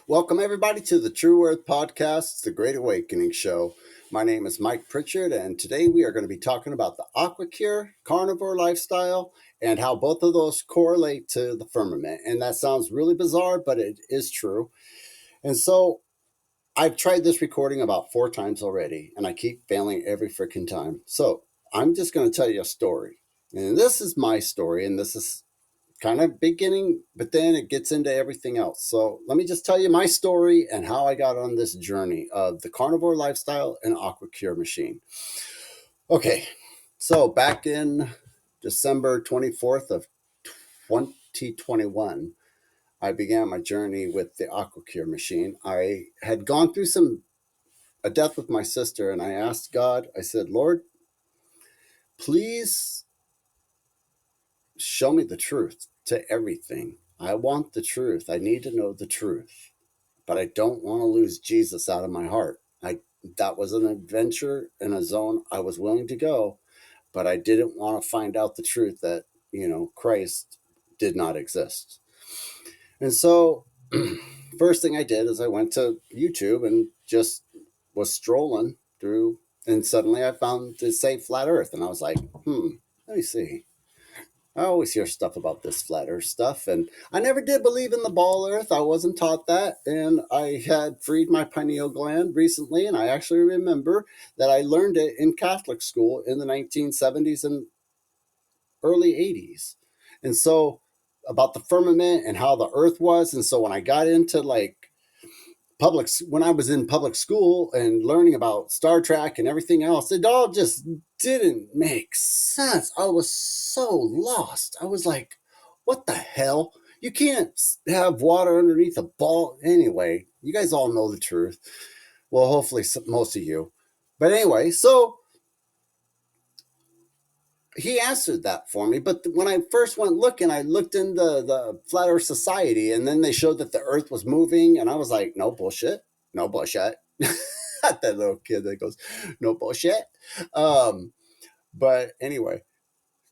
Welcome, everybody, to the True Earth Podcast, the Great Awakening Show. My name is Mike Pritchard, and today we are going to be talking about the aquacure, carnivore lifestyle, and how both of those correlate to the firmament. And that sounds really bizarre, but it is true. And so I've tried this recording about 4 times already, and I keep failing every freaking time. So I'm just going to tell you a story. And this is my story, and this is kind of beginning, but then it gets into everything else. So let me just tell you my story and how I got on this journey of the carnivore lifestyle and aquacure machine. Okay, so back in December 24th of 2021, I began my journey with the aquacure machine. I had gone through a death with my sister, and I asked God, I said, Lord, please show me the truth to everything. I want the truth. I need to know the truth, but I don't want to lose Jesus out of my heart. That was an adventure in a zone I was willing to go, but I didn't want to find out the truth that, Christ did not exist. And so first thing I did is I went to YouTube and just was strolling through, and suddenly I found the say flat earth, and I was like, let me see. I always hear stuff about this flat earth stuff, and I never did believe in the ball earth. I wasn't taught that, and I had freed my pineal gland recently, and I actually remember that I learned it in Catholic school in the 1970s and early 80s. And so about the firmament and how the earth was, and so when I got into when I was in public school and learning about Star Trek and everything else, it all just didn't make sense. I was so lost. I was like, what the hell? You can't have water underneath a ball. Anyway, you guys all know the truth. Well, hopefully most of you. But anyway, so he answered that for me. But when I first went looking, I looked into the Flat Earth Society, and then they showed that the Earth was moving, and I was like, no bullshit, no bullshit. That little kid that goes, no bullshit. But anyway,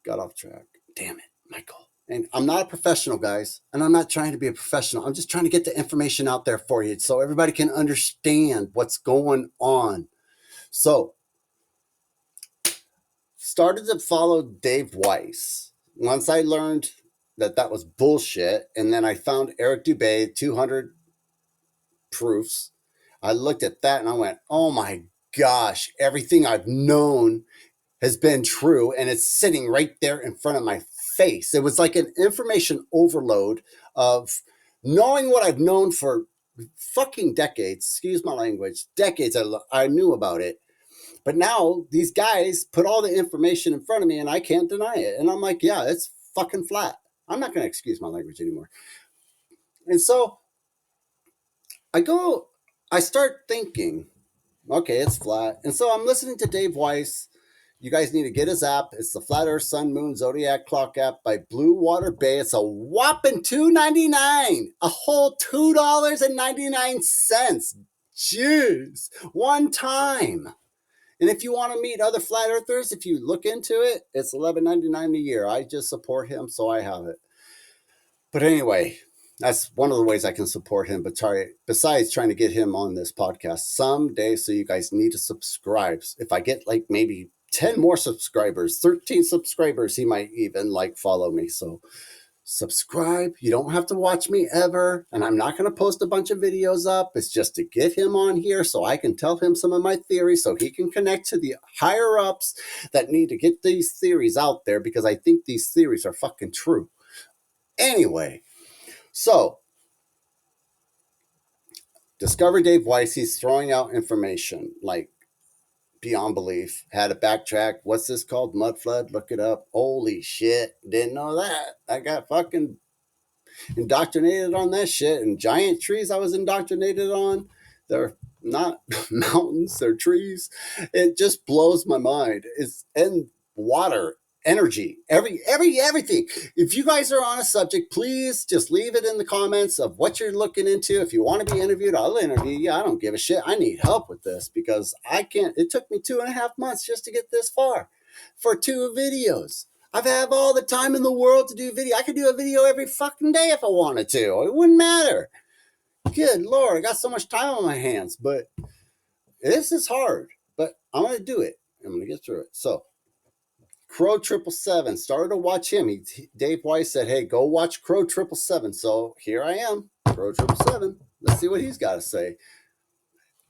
got off track. Damn it, Michael. And I'm not a professional, guys, and I'm not trying to be a professional. I'm just trying to get the information out there for you so everybody can understand what's going on. So started to follow Dave Weiss. Once I learned that was bullshit, and then I found Eric Dubay, 200 proofs. I looked at that and I went, oh my gosh, everything I've known has been true, and it's sitting right there in front of my face. It was like an information overload of knowing what I've known for fucking decades. Excuse my language. Decades I knew about it. But now these guys put all the information in front of me and I can't deny it. And I'm like, yeah, it's fucking flat. I'm not going to excuse my language anymore. And so I start thinking, okay, it's flat. And so I'm listening to Dave Weiss. You guys need to get his app. It's the Flat Earth Sun Moon Zodiac Clock app by Blue Water Bay. It's a whopping $2.99, a whole $2.99. Jeez, one time. And if you want to meet other flat earthers, if you look into it, it's $11.99 a year. I just support him, so I have it. But anyway, that's one of the ways I can support him. But besides trying to get him on this podcast someday, so you guys need to subscribe. If I get like maybe 10 more subscribers, 13 subscribers, he might even follow me. So subscribe. You don't have to watch me ever. And I'm not going to post a bunch of videos up. It's just to get him on here so I can tell him some of my theories so he can connect to the higher ups that need to get these theories out there, because I think these theories are fucking true. Anyway, so discover Dave Weiss. He's throwing out information like beyond belief. Had to backtrack. What's this called? Mud flood? Look it up. Holy shit. Didn't know that. I got fucking indoctrinated on that shit. And giant trees I was indoctrinated on, they're not mountains, they're trees. It just blows my mind. And water, energy, everything. If you guys are on a subject, please just leave it in the comments of what you're looking into. If you want to be interviewed, I'll interview you. I don't give a shit. I need help with this because I can't. It took me 2.5 months just to get this far for 2 videos. I've had all the time in the world to do video. I could do a video every fucking day if I wanted to. It wouldn't matter. Good Lord, I got so much time on my hands, but this is hard. But I'm going to do it. I'm going to get through it. So, Crow 777, started to watch him. Dave Weiss said, hey, go watch Crow 777. So here I am, Crow 777. Let's see what he's got to say.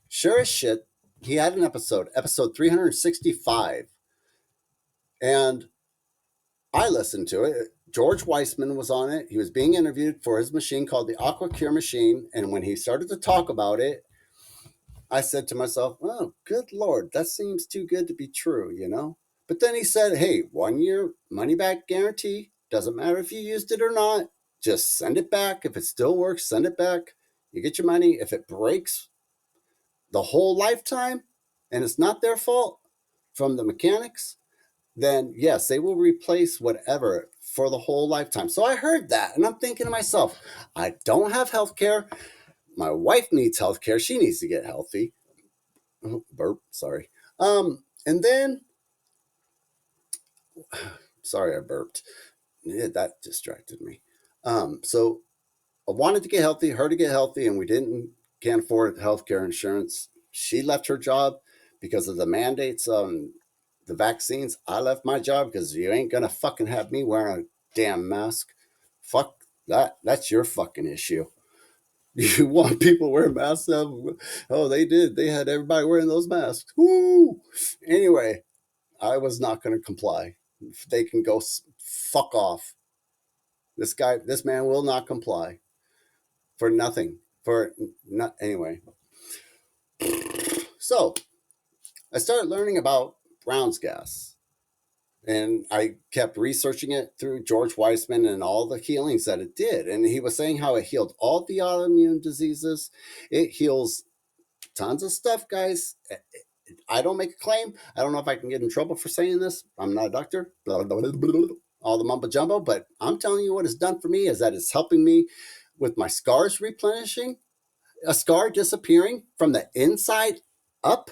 Sure as shit, he had an episode 365. And I listened to it. George Weissman was on it. He was being interviewed for his machine called the Aqua Cure machine. And when he started to talk about it, I said to myself, oh, good Lord, that seems too good to be true, you know? But then he said, hey, 1 year money back guarantee. Doesn't matter if you used it or not. Just send it back. If it still works, send it back. You get your money. If it breaks the whole lifetime and it's not their fault from the mechanics, then yes, they will replace whatever for the whole lifetime. So I heard that and I'm thinking to myself, I don't have health care. My wife needs health care. She needs to get healthy. Oh, burp, sorry. And then, sorry, I burped. Yeah, that distracted me. So I wanted to get healthy, her to get healthy, and we can't afford healthcare insurance. She left her job because of the mandates on the vaccines. I left my job because you ain't gonna fucking have me wearing a damn mask. Fuck that. That's your fucking issue. You want people wearing masks? Oh, they did. They had everybody wearing those masks. Woo! Anyway, I was not going to comply. They can go fuck off. This man will not comply for nothing. For not anyway. So I started learning about Brown's gas, and I kept researching it through George Weissman and all the healings that it did. And he was saying how it healed all the autoimmune diseases. It heals tons of stuff, guys. I don't make a claim. I don't know if I can get in trouble for saying this. I'm not a doctor. Blah, blah, blah, blah, blah, all the mumbo jumbo, but I'm telling you what it's done for me is that it's helping me with my scars replenishing, a scar disappearing from the inside up.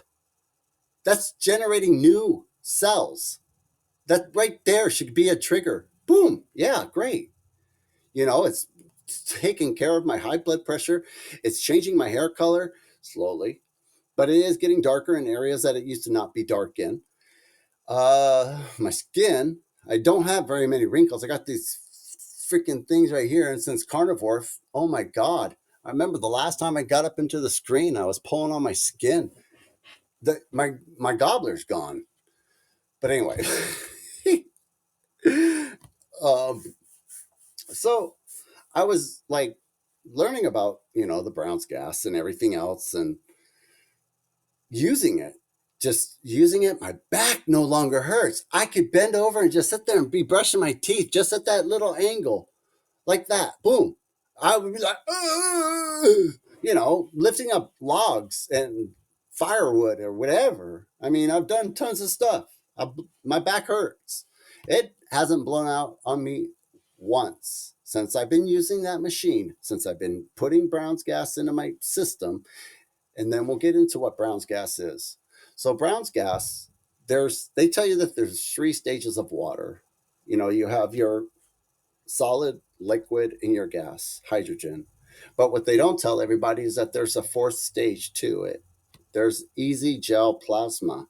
That's generating new cells. That right there should be a trigger. Boom. Yeah, great. You know, it's taking care of my high blood pressure. It's changing my hair color slowly, but it is getting darker in areas that it used to not be dark in. My skin, I don't have very many wrinkles. I got these freaking things right here. And since Carnivore, oh my God. I remember the last time I got up into the screen, I was pulling on my skin. My gobbler's gone. But anyway. um, so I was like learning about, the Brown's gas and everything else and using it. Just using it, my back no longer hurts. I could bend over and just sit there and be brushing my teeth just at that little angle, like that. Boom. I would be like, lifting up logs and firewood or whatever. I mean, I've done tons of stuff. My back hurts. It hasn't blown out on me once since I've been using that machine, since I've been putting Brown's gas into my system. And then we'll get into what Brown's gas is. So Brown's gas, they tell you that there's 3 stages of water. You have your solid, liquid, and your gas, hydrogen. But what they don't tell everybody is that there's a 4th stage to it. There's easy gel plasma.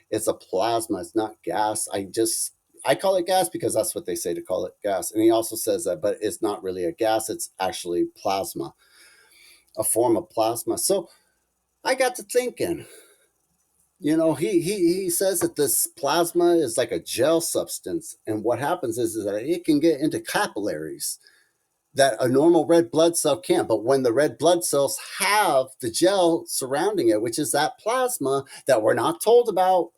It's a plasma, it's not gas. I call it gas because that's what they say to call it gas. And he also says that, but it's not really a gas, it's actually plasma, a form of plasma. So I got to thinking, he says that this plasma is like a gel substance. And what happens is that it can get into capillaries that a normal red blood cell can't. But when the red blood cells have the gel surrounding it, which is that plasma that we're not told about,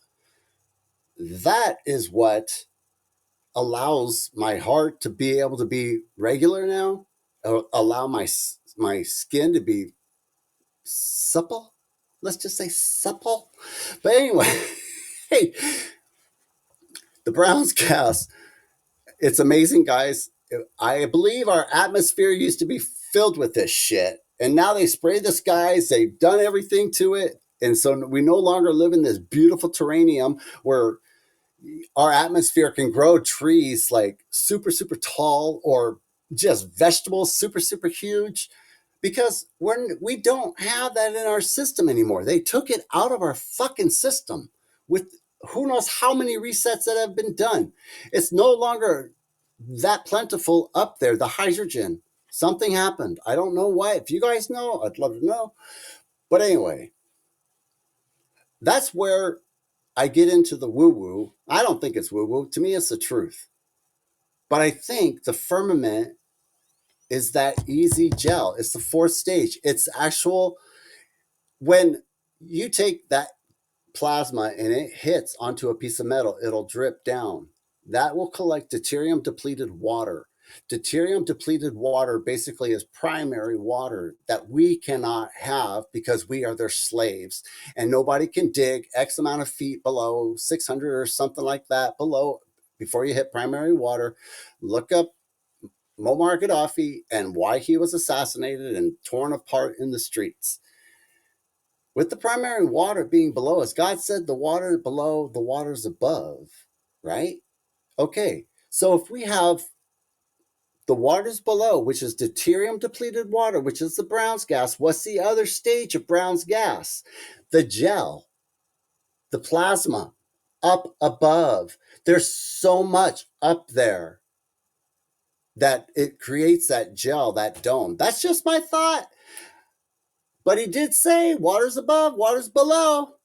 that is what allows my heart to be able to be regular now, allow my skin to be supple. Let's just say supple. But anyway, hey, the Brown's gas, it's amazing, guys. I believe our atmosphere used to be filled with this shit. And now they spray the skies, they've done everything to it. And so we no longer live in this beautiful terranium where our atmosphere can grow trees like super, super tall or just vegetables super, super huge. because we don't have that in our system anymore. They took it out of our fucking system with who knows how many resets that have been done. It's no longer that plentiful up there, the hydrogen. Something happened. I don't know why. If you guys know, I'd love to know. But anyway, that's where I get into the woo woo. I don't think it's woo woo. To me, it's the truth. But I think the firmament is that easy gel. It's the fourth stage. It's actual, when you take that plasma and it hits onto a piece of metal, it'll drip down. That will collect deuterium depleted water. Deuterium depleted water basically is primary water that we cannot have because we are their slaves, and nobody can dig X amount of feet below 600 or something like that below before you hit primary water. Look up Muammar Gaddafi and why he was assassinated and torn apart in the streets. With the primary water being below us, God said the water below, the waters above, right? Okay, so if we have the waters below, which is deuterium depleted water, which is the Brown's gas, what's the other stage of Brown's gas? The gel, the plasma, up above. There's so much up there that it creates that gel, that dome. That's just my thought. But he did say water's above, water's below.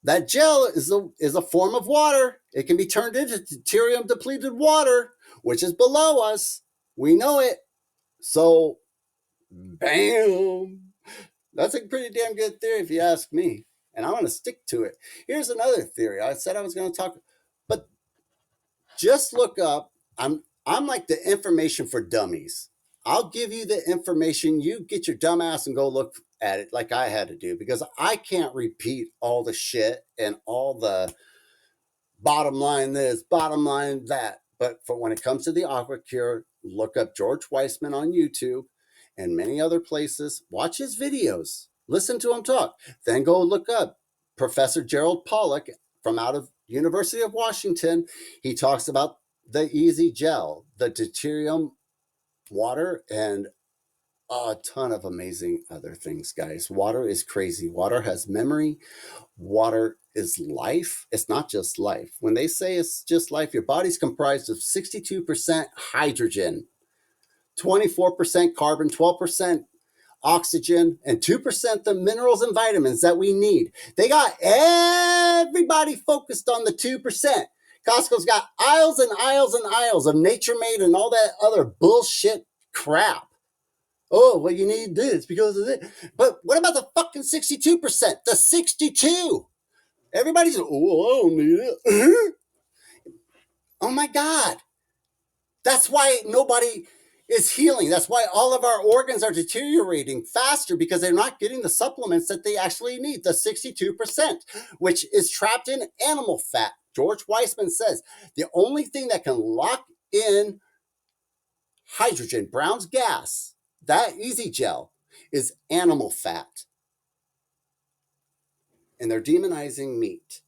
That gel is a form of water. It can be turned into deuterium depleted water, which is below us. We know it. So, bam. That's a pretty damn good theory if you ask me. And I'm going to stick to it. Here's another theory. I said I was going to talk, but just look up. I'm like the information for dummies. I'll give you the information. You get your dumb ass and go look at it like I had to do, because I can't repeat all the shit and all the bottom line this, bottom line that. But for when it comes to the aqua cure, look up George Weissman on YouTube and many other places. Watch his videos. Listen to him talk. Then go look up Professor Gerald Pollack from out of University of Washington. He talks about the easy gel, the deuterium water, and a ton of amazing other things, guys. Water is crazy. Water has memory. Water is life. It's not just life. When they say it's just life, your body's comprised of 62% hydrogen, 24% carbon, 12% oxygen, and 2% the minerals and vitamins that we need. They got everybody focused on the 2%. Costco's got aisles and aisles and aisles of Nature Made and all that other bullshit crap. Oh, well, you need this because of it. But what about the fucking 62%? The 62? Everybody's, oh, I don't need it. Oh my God. That's why nobody is healing. That's why all of our organs are deteriorating faster, because they're not getting the supplements that they actually need. The 62%, which is trapped in animal fat. George Weissman says the only thing that can lock in hydrogen, Brown's gas, that easy gel, is animal fat. And they're demonizing meat.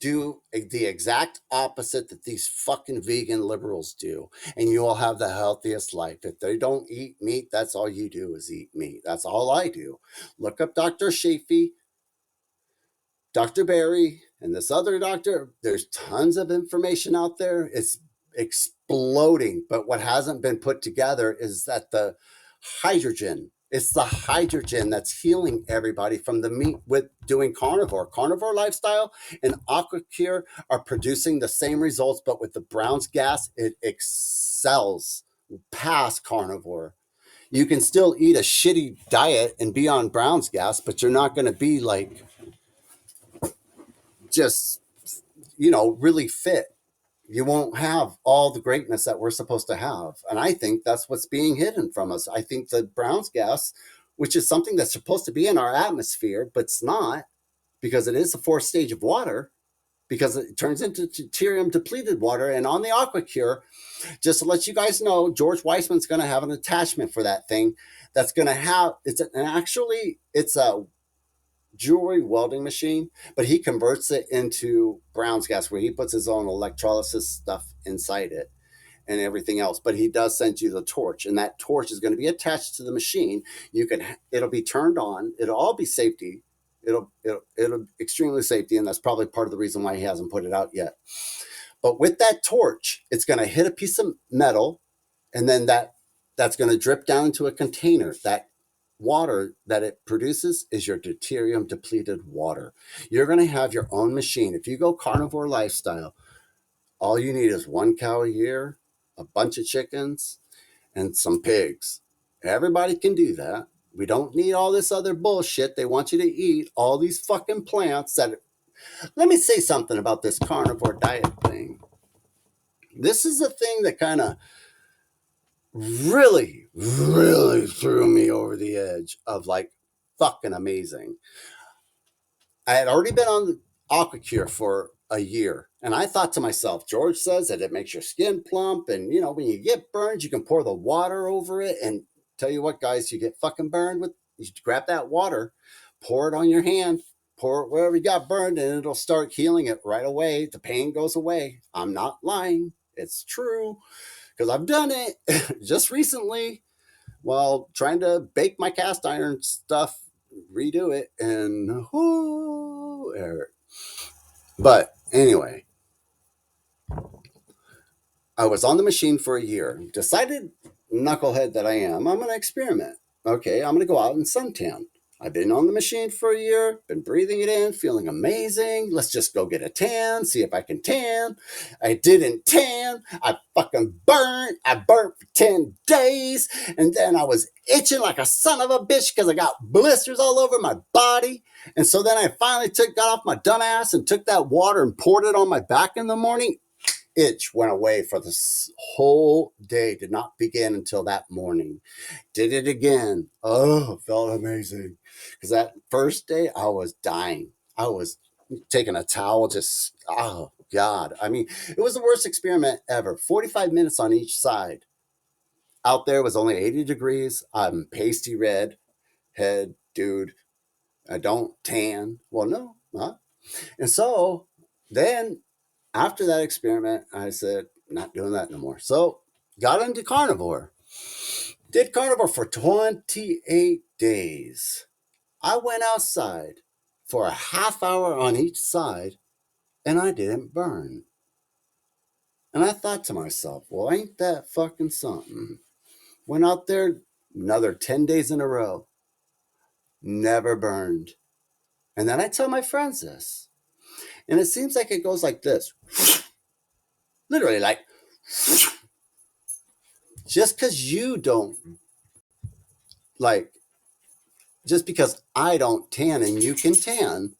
Do the exact opposite that these fucking vegan liberals do, and you'll have the healthiest life. If they don't eat meat, that's all you do is eat meat. That's all I do. Look up Dr. Shafee, Dr. Barry, and this other doctor. There's tons of information out there. It's exploding. But what hasn't been put together is that the hydrogen, it's the hydrogen that's healing everybody from the meat with doing carnivore. Carnivore lifestyle and aquacure are producing the same results, but with the Brown's gas, it excels past carnivore. You can still eat a shitty diet and be on Brown's gas, but you're not going to be like just, really fit. You won't have all the greatness that we're supposed to have. And I think that's what's being hidden from us. I think the Brown's gas, which is something that's supposed to be in our atmosphere, but it's not, because it is the fourth stage of water, because it turns into deuterium depleted water. And on the aquacure, just to let you guys know, George Weissman's going to have an attachment for that thing that's going to have, it's a jewelry welding machine, but he converts it into Brown's gas, where he puts his own electrolysis stuff inside it. and everything else. But he does send you the torch, and that torch is going to be attached to the machine. It'll be turned on. It'll all be safety. It'll extremely safety, and that's probably part of the reason why he hasn't put it out yet. But with that torch, it's going to hit a piece of metal, and then that's going to drip down into a container. That water that it produces is your deuterium depleted water. You're going to have your own machine. If you go carnivore lifestyle, all you need is 1 cow a year, a bunch of chickens, and some pigs. Everybody can do that. We don't need all this other bullshit. They want you to eat all these fucking plants that. Let me say something about this carnivore diet thing. This is a thing that kind of really, really threw me over the edge of like fucking amazing. I had already been on AquaCure for a year, and I thought to myself, George says that it makes your skin plump, and when you get burned, you can pour the water over it. And tell you what, guys, you get fucking burned with, you grab that water, pour it on your hand, pour it wherever you got burned, and it'll start healing it right away. The pain goes away. I'm not lying. It's true because I've done it just recently while trying to bake my cast iron stuff, redo it, and but anyway, I was on the machine for a year, decided, knucklehead that I am, I'm going to experiment. Okay, I'm going to go out and suntan. I've been on the machine for a year, been breathing it in, feeling amazing. Let's just go get a tan, see if I can tan. I didn't tan. I fucking burnt. I burnt for 10 days. And then I was itching like a son of a bitch because I got blisters all over my body. And so then I finally got off my dumb ass and took that water and poured it on my back in the morning. Itch went away for this whole day. Did not begin until that morning. Did it again. Oh, felt amazing. Because that first day, I was dying. I was taking a towel, just, oh, God. I mean, it was the worst experiment ever. 45 minutes on each side. Out there was only 80 degrees. I'm pasty red head, dude. I don't tan. Well, no. Huh? And so then after that experiment, I said, not doing that no more. So got into carnivore. Did carnivore for 28 days. I went outside for a half hour on each side and I didn't burn. And I thought to myself, well, ain't that fucking something? Went out there another 10 days in a row. Never burned. And then I tell my friends this. And it seems like it goes like this. Literally, like, just because you don't, like, just because I don't tan and you can tan,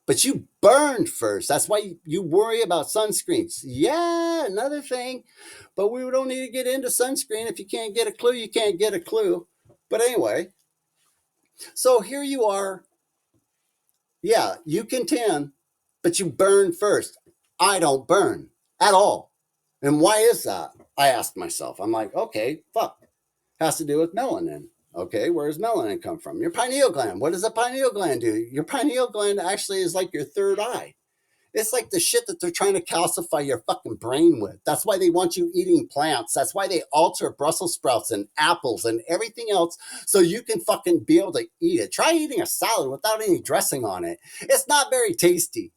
but you burned first. That's why you worry about sunscreens. Yeah, another thing. But we don't need to get into sunscreen. If you can't get a clue, you can't get a clue. But anyway, so here you are. Yeah, you can tan, but you burn first. I don't burn at all. And why is that? I asked myself. I'm like, okay, fuck. Has to do with melanin. Okay, where does melanin come from? Your pineal gland. What does a pineal gland do? Your pineal gland actually is like your third eye. It's like the shit that they're trying to calcify your fucking brain with. That's why they want you eating plants. That's why they alter Brussels sprouts and apples and everything else so you can fucking be able to eat it. Try eating a salad without any dressing on it. It's not very tasty.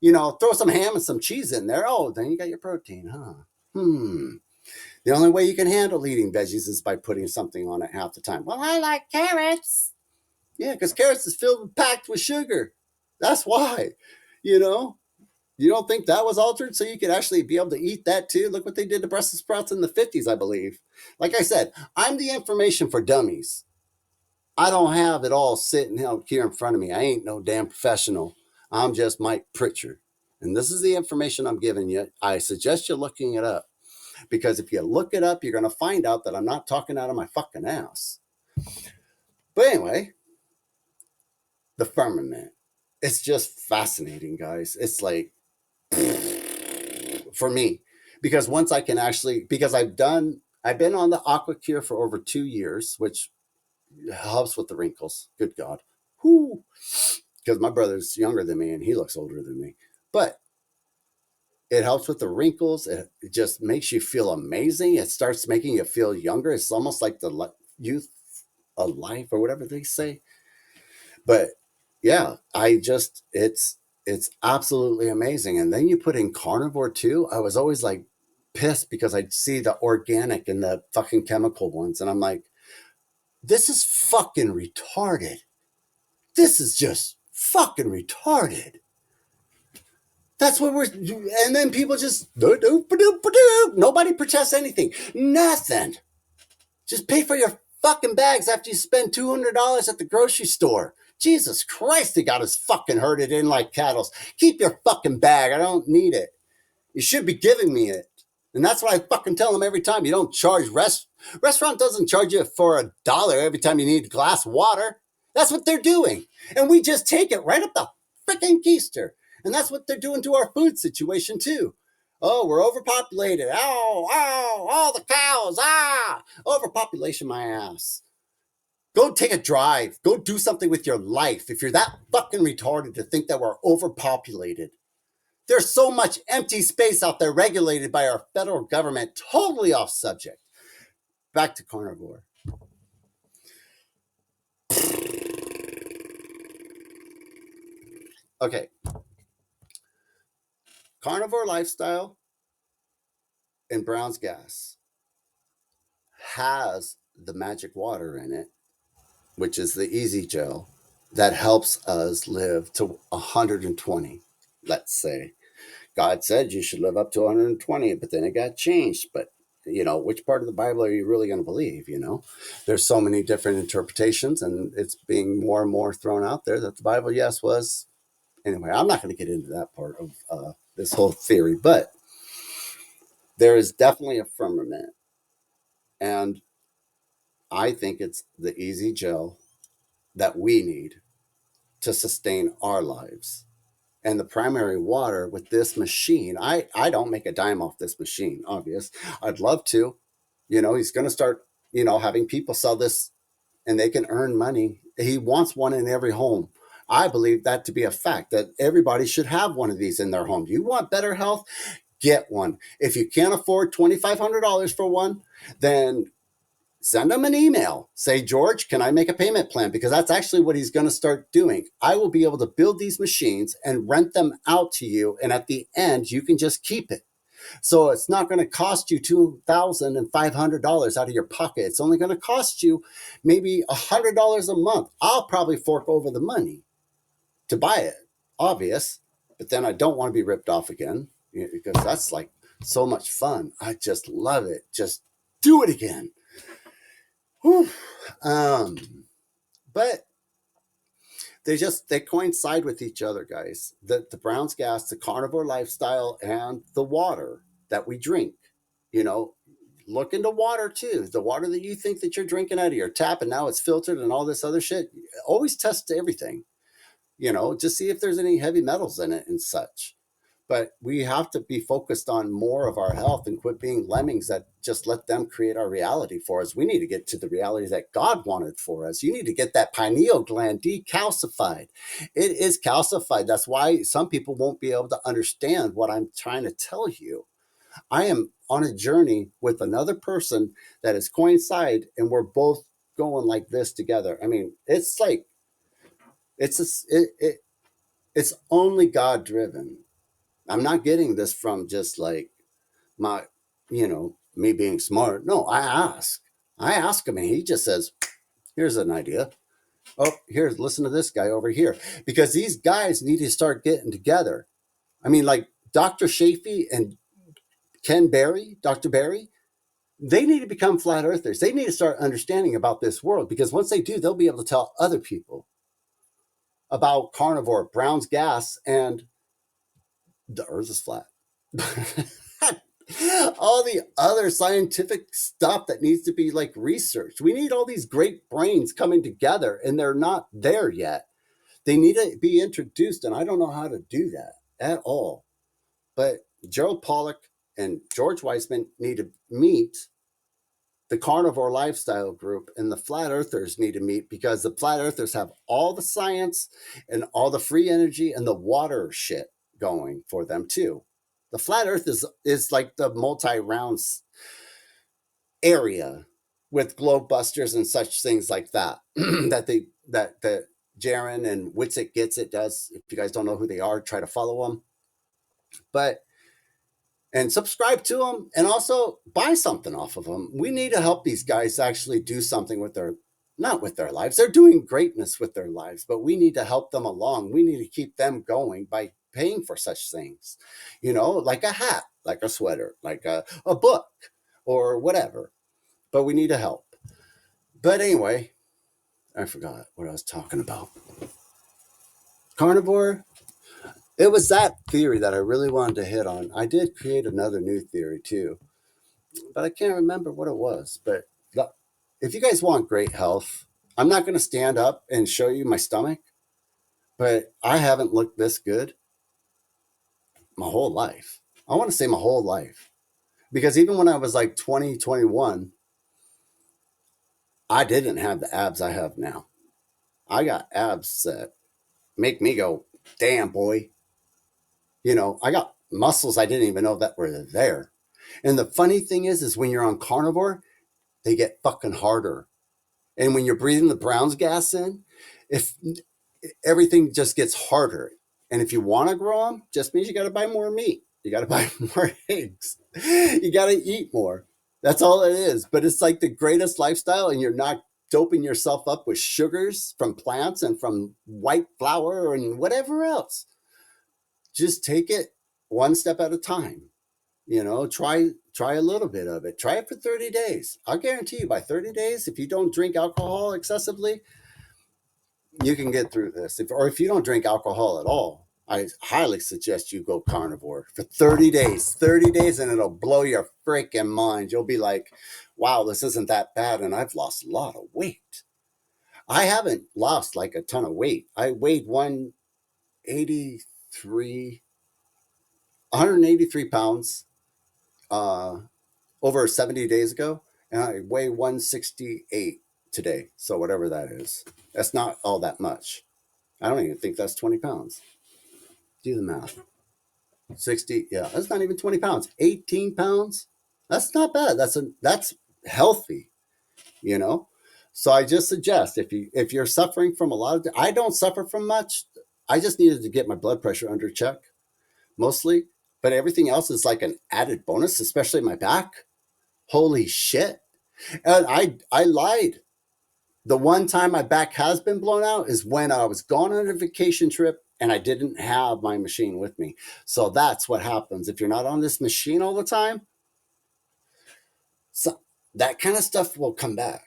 Throw some ham and some cheese in there. Oh, then you got your protein, huh? The only way you can handle eating veggies is by putting something on it half the time. Well, I like carrots. Yeah, because carrots is packed with sugar. That's why. You know, you don't think that was altered so you could actually be able to eat that too? Look what they did to Brussels sprouts in the 50s, I believe. Like I said, I'm the information for dummies. I don't have it all sitting out here in front of me. I ain't no damn professional. I'm just Mike Pritchard. And this is the information I'm giving you. I suggest you looking it up. Because if you look it up, you're going to find out that I'm not talking out of my fucking ass. But anyway, the firmament. It's just fascinating, guys. It's like, for me, because once I can actually, because I've been on the AquaCure for over 2 years, which helps with the wrinkles. Good God. Whoo. Because my brother's younger than me and he looks older than me. But It helps with the wrinkles. It just makes you feel amazing. It starts making you feel younger. It's almost like the youth of life or whatever they say. But yeah, it's absolutely amazing. And then you put in carnivore too. I was always like pissed because I'd see the organic and the fucking chemical ones, and I'm like, this is fucking retarded. This is just fucking retarded. That's what we're, and then people just, nobody protests anything. Nothing. Just pay for your fucking bags after you spend $200 at the grocery store. Jesus Christ, they got us fucking herded in like cattle. Keep your fucking bag. I don't need it. You should be giving me it. And that's what I fucking tell them every time. You don't charge restaurant doesn't charge you for $1 every time you need a glass of water. That's what they're doing. And we just take it right up the freaking keister. And that's what they're doing to our food situation too. Oh, we're overpopulated. Ow, ow, all the cows. Ah, overpopulation, my ass. Go take a drive. Go do something with your life. If you're that fucking retarded to think that we're overpopulated. There's so much empty space out there regulated by our federal government, totally off subject. Back to carnivore. Okay. Carnivore lifestyle and Brown's gas has the magic water in it, which is the easy gel that helps us live to 120, let's say. God said you should live up to 120, but then it got changed. But which part of the Bible are you really going to believe? There's so many different interpretations, and it's being more and more thrown out there that the Bible, yes, was. Anyway, I'm not going to get into that part of this whole theory, but there is definitely a firmament, and I think it's the easy gel that we need to sustain our lives. And the primary water with this machine, I don't make a dime off this machine, obvious. I'd love to. He's going to start, having people sell this and they can earn money. He wants one in every home. I believe that to be a fact, that everybody should have one of these in their home. You want better health? Get one. If you can't afford $2,500 for one, then send him an email. Say, George, can I make a payment plan? Because that's actually what he's going to start doing. I will be able to build these machines and rent them out to you. And at the end, you can just keep it. So it's not going to cost you $2,500 out of your pocket. It's only going to cost you maybe $100 a month. I'll probably fork over the money to buy it, obvious. But then I don't want to be ripped off again because that's like so much fun. I just love it. Just do it again. Whew. But they coincide with each other, guys. The Brown's gas, the carnivore lifestyle, and the water that we drink. Look into water too. The water that you think that you're drinking out of your tap and now it's filtered and all this other shit. Always test everything. Just see if there's any heavy metals in it and such. But we have to be focused on more of our health and quit being lemmings that just let them create our reality for us. We need to get to the reality that God wanted for us. You need to get that pineal gland decalcified. It is calcified. That's why some people won't be able to understand what I'm trying to tell you. I am on a journey with another person that is coincide, and we're both going like this together. I mean, it's like it's only God driven. I'm not getting this from just like my, me being smart. No, I ask. I ask him and he just says, here's an idea. Oh, here's, listen to this guy over here. Because these guys need to start getting together. I mean, like Dr. Shafee and Dr. Barry, they need to become flat earthers. They need to start understanding about this world because once they do, they'll be able to tell other people about carnivore, Brown's gas, and the earth is flat. All the other scientific stuff that needs to be like researched. We need all these great brains coming together and they're not there yet. They need to be introduced and I don't know how to do that at all. But Gerald Pollack and George Weissman need to meet. The carnivore lifestyle group and the flat earthers need to meet because the flat earthers have all the science and all the free energy and the water shit going for them too. The flat Earth is like the multi-round area with globe busters and such things like that. that Jaron and Witsit Gets It does. If you guys don't know who they are, try to follow them. But and subscribe to them and also buy something off of them. We need to help these guys actually do something with their, not with their lives. They're doing greatness with their lives, but we need to help them along. We need to keep them going by paying for such things, like a hat, like a sweater, like a book or whatever. But we need to help. But anyway, I forgot what I was talking about. Carnivore. It was that theory that I really wanted to hit on. I did create another new theory too, but I can't remember what it was. But if you guys want great health, I'm not going to stand up and show you my stomach, but I haven't looked this good my whole life. I want to say my whole life. Because even when I was like 20, 21, I didn't have the abs I have now. I got abs that make me go, damn, boy. I got muscles I didn't even know that were there. And the funny thing is when you're on carnivore, they get fucking harder. And when you're breathing the Brown's gas in, if everything just gets harder. And if you want to grow them, just means you got to buy more meat. You got to buy more eggs. You got to eat more. That's all it is. But it's like the greatest lifestyle, and you're not doping yourself up with sugars from plants and from white flour and whatever else. Just take it one step at a time. Try a little bit of it. Try it for 30 days. I'll guarantee you by 30 days, if you don't drink alcohol excessively, you can get through this. If you don't drink alcohol at all, I highly suggest you go carnivore for 30 days. 30 days, and it'll blow your freaking mind. You'll be like, wow, this isn't that bad, and I've lost a lot of weight. I haven't lost like a ton of weight. I weighed 183 pounds over 70 days ago, and I weigh 168 today. So whatever that is, that's not all that much. I don't even think that's 20 pounds. Do the math. 60, yeah, that's not even 20 pounds. 18 pounds. That's not bad. That's healthy, you know? So I just suggest if you're suffering from a lot of, I don't suffer from much. I just needed to get my blood pressure under check mostly, but everything else is like an added bonus, especially my back. Holy shit. And I lied. The one time my back has been blown out is when I was gone on a vacation trip and I didn't have my machine with me. So that's what happens. If you're not on this machine all the time, so that kind of stuff will come back.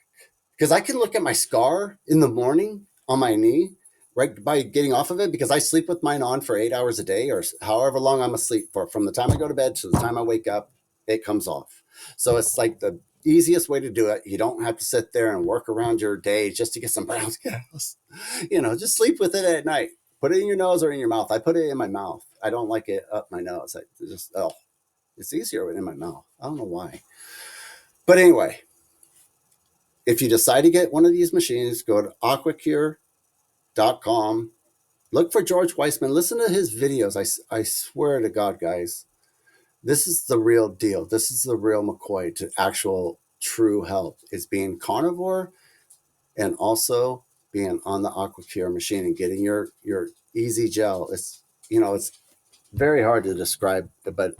Because I can look at my scar in the morning on my knee right by getting off of it, because I sleep with mine on for 8 hours a day or however long I'm asleep for. From the time I go to bed to the time I wake up, it comes off. So it's like the easiest way to do it. You don't have to sit there and work around your day just to get some Brown's gas. Just sleep with it at night. Put it in your nose or in your mouth. I put it in my mouth. I don't like it up my nose. It's easier in my mouth. I don't know why. But anyway, if you decide to get one of these machines, go to aquacure.com. Look for George Weissman. Listen to his videos. I swear to God, guys, this is the real deal. This is the real McCoy to actual true health, is being carnivore and also being on the AquaCure machine and getting your easy gel. It's very hard to describe, but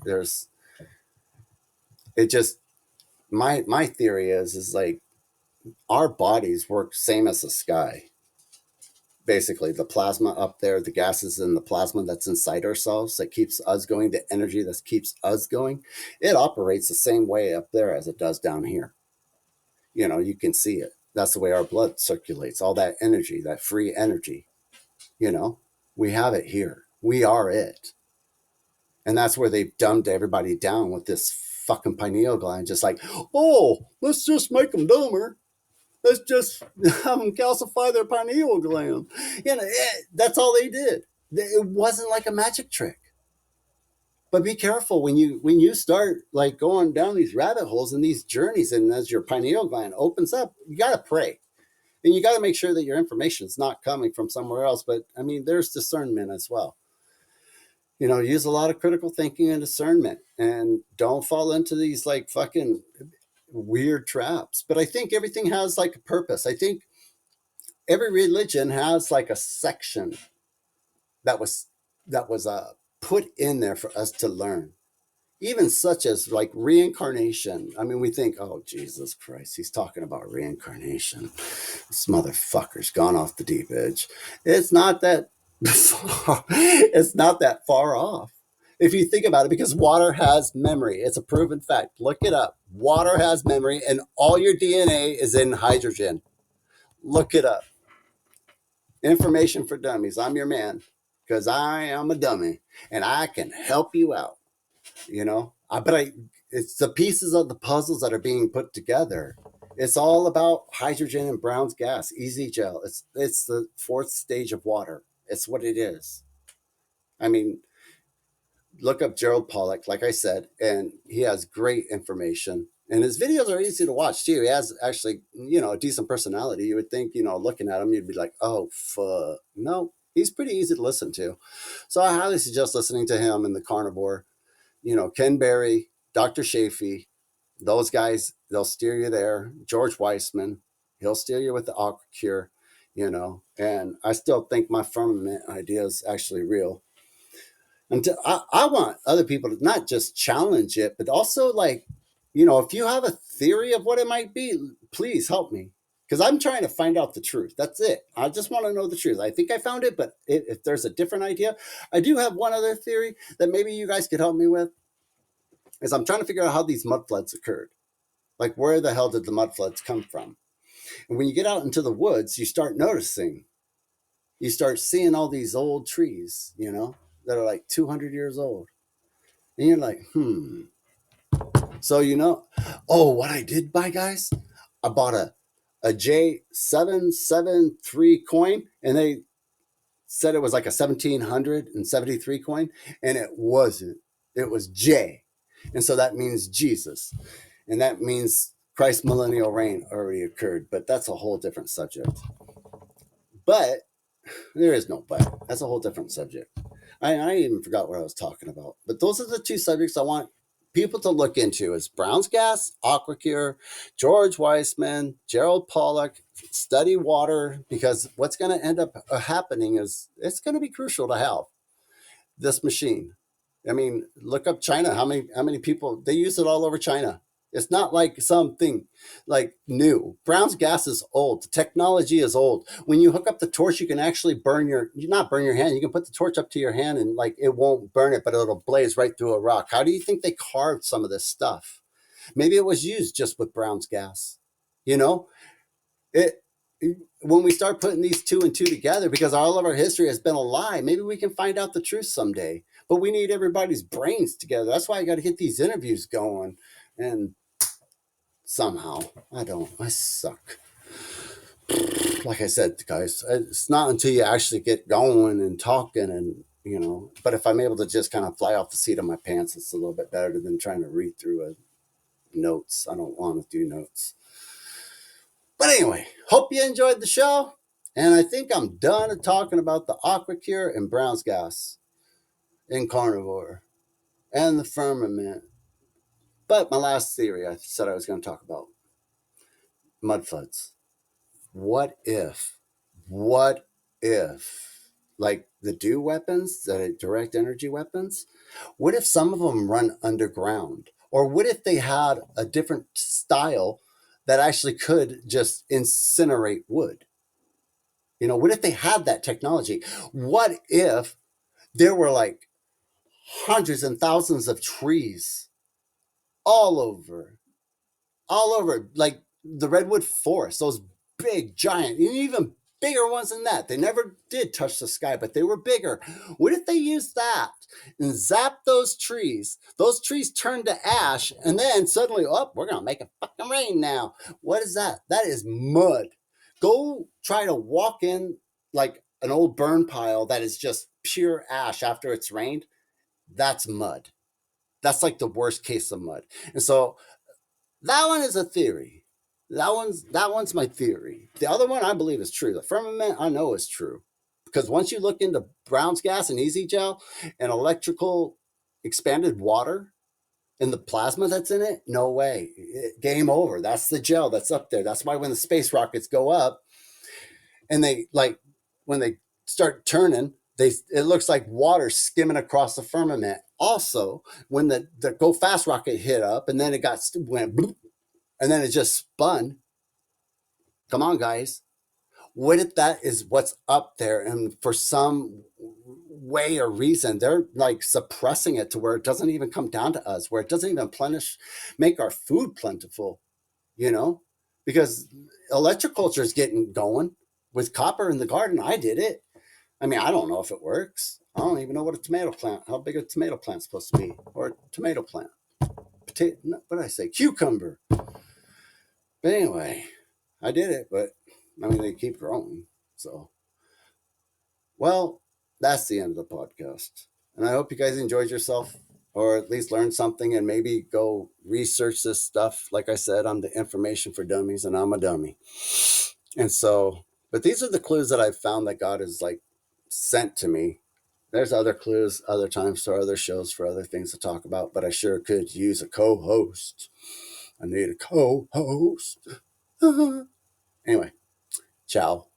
my theory is like our bodies work same as the sky. Basically, the plasma up there, the gases in the plasma that's inside ourselves that keeps us going, the energy that keeps us going, it operates the same way up there as it does down here. You can see it. That's the way our blood circulates. All that energy, that free energy, we have it here. We are it. And that's where they've dumbed everybody down with this fucking pineal gland. Just like, oh, let's just make them dumber. Let's just have them calcify their pineal gland. That's all they did. It wasn't like a magic trick. But be careful when you start like going down these rabbit holes and these journeys, and as your pineal gland opens up, you got to pray. And you got to make sure that your information is not coming from somewhere else. But I mean, there's discernment as well. Use a lot of critical thinking and discernment, and don't fall into these like fucking weird traps. But I think everything has like a purpose. I think every religion has like a section that was put in there for us to learn, even such as like reincarnation. I mean, we think, oh, Jesus Christ, he's talking about reincarnation. This motherfucker's gone off the deep edge. It's not that it's not that far off. If you think about it, because water has memory, it's a proven fact. Look it up. Water has memory, and all your DNA is in hydrogen. Look it up. Information for dummies. I'm your man, because I am a dummy and I can help you out. It's the pieces of the puzzles that are being put together. It's all about hydrogen and Brown's gas, easy gel. It's the fourth stage of water. It's what it is. I mean, look up Gerald Pollack, like I said, and he has great information. And his videos are easy to watch too. He has actually, a decent personality. You would think, looking at him, you'd be like, oh, fuck. No, he's pretty easy to listen to. So I highly suggest listening to him in the Carnivore. Ken Berry, Dr. Shafee, those guys, they'll steer you there. George Weissman, he'll steer you with the aqua cure, and I still think my firmament idea is actually real. And I want other people to not just challenge it, but also like, if you have a theory of what it might be, please help me. Because I'm trying to find out the truth. That's it. I just want to know the truth. I think I found it, but if there's a different idea, I do have one other theory that maybe you guys could help me with. Is I'm trying to figure out how these mud floods occurred. Like, where the hell did the mud floods come from? And when you get out into the woods, you start noticing, you start seeing all these old trees, that are like 200 years old. And you're like, So, what I did buy, guys? I bought a J773 coin, and they said it was like a 1773 coin, and it wasn't. It was J. And so that means Jesus. And that means Christ's millennial reign already occurred. But that's a whole different subject. But there is no but. That's a whole different subject. I even forgot what I was talking about. But those are the two subjects I want people to look into: is Brown's gas, AquaCure, George Weissman, Gerald Pollack. Study water, because what's going to end up happening is it's going to be crucial to have this machine. I mean, look up China. How many people they use it all over China? It's not like something like new. Brown's gas is old. The technology is old. When you hook up the torch, you can actually not burn your hand. You can put the torch up to your hand and like it won't burn it, but it'll blaze right through a rock. How do you think they carved some of this stuff? Maybe it was used just with Brown's gas. You know, it when we start putting these two and two together, because all of our history has been a lie, maybe we can find out the truth someday. But we need everybody's brains together. That's why I got to get these interviews going. And somehow, I suck. Like I said, guys, it's not until you actually get going and talking and, but if I'm able to just kind of fly off the seat of my pants, it's a little bit better than trying to read through notes. I don't want to do notes. But anyway, hope you enjoyed the show. And I think I'm done talking about the AquaCure and Brown's gas in Carnivore and the firmament. But my last theory I said I was going to talk about mud floods. What if, like the DEW weapons, the direct energy weapons, what if some of them run underground? Or what if they had a different style that actually could just incinerate wood? What if they had that technology? What if there were like hundreds and thousands of trees all over, like the redwood forest, those big, giant, and even bigger ones than that. They never did touch the sky, but they were bigger. What if they used that and zapped those trees? Those trees turned to ash, and then suddenly, oh, we're going to make it fucking rain now. What is that? That is mud. Go try to walk in like an old burn pile that is just pure ash after it's rained. That's mud. That's like the worst case of mud. And so that one is a theory. That one's my theory. The other one I believe is true. The firmament I know is true Because once you look into Brown's gas and easy gel and electrical expanded water and the plasma that's in it, no way. Game over. That's the gel that's up there. That's why when the space rockets go up and they like, when they start turning, it looks like water skimming across the firmament. Also, when the go fast rocket hit up and then it went bloop, and then it just spun. Come on, guys. What if that is what's up there, and for some way or reason they're like suppressing it to where it doesn't even come down to us, where it doesn't even make our food plentiful, you know? Because electroculture is getting going with copper in the garden. I did it. I mean, I don't know if it works. I don't even know how big a tomato plant's supposed to be, or a tomato plant. Potato, what did I say? Cucumber. But anyway, I did it, but I mean, they keep growing. So, well, that's the end of the podcast. And I hope you guys enjoyed yourself, or at least learned something, and maybe go research this stuff. Like I said, I'm the information for dummies, and I'm a dummy. And so, but these are the clues that I've found that God has like sent to me. There's other clues, other times for other shows, for other things to talk about, but I sure could use a co-host. I need a co-host. Anyway, ciao.